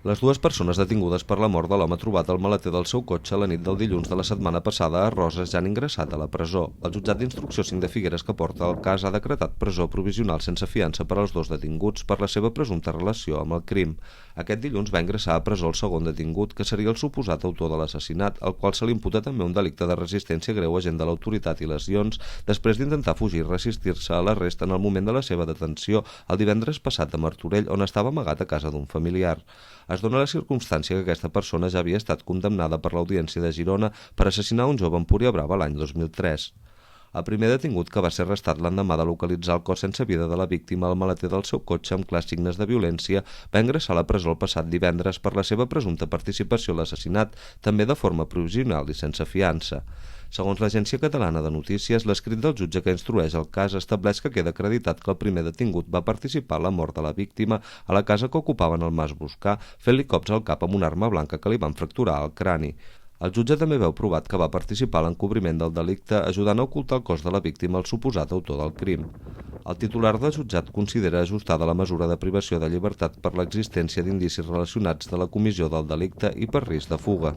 Les dues persones detingudes per la mort de l'home trobat al maleter del seu cotxe la nit del dilluns de la setmana passada a Roses ja han ingressat a la presó. El jutjat d'instrucció 5 de Figueres que porta el cas ha decretat presó provisional sense fiança per als dos detinguts per la seva presumpta relació amb el crim. Aquest dilluns va ingressar a presó el segon detingut, que seria el suposat autor de l'assassinat, al qual se li imputa també un delicte de resistència greu agent de l'autoritat i lesions, després d'intentar fugir i resistir-se a l'arrest en el moment de la seva detenció el divendres passat a Martorell, on estava amagat a casa d'un familiar. Es dona la circumstància que aquesta persona ja havia estat condemnada per l'Audiència de Girona per assassinar un jove a Empúria Brava l'any 2003. El primer detingut, que va ser arrestat l'endemà de localitzar el cos sense vida de la víctima al maleter del seu cotxe amb clars signes de violència, va ingressar a la presó el passat divendres per la seva presumpta participació a l'assassinat, també de forma provisional i sense fiança. Segons l'Agència Catalana de Notícies, l'escrit del jutge que instrueix el cas estableix que queda acreditat que el primer detingut va participar en la mort de la víctima a la casa que ocupaven al Mas Boscà, fent-li cops al cap amb una arma blanca que li van fracturar el crani. El jutge també veu provat que va participar a l'encobriment del delicte, ajudant a ocultar el cos de la víctima al suposat autor del crim. El titular del jutjat considera ajustada la mesura de privació de llibertat per l'existència d'indicis relacionats de la comissió del delicte i per risc de fuga.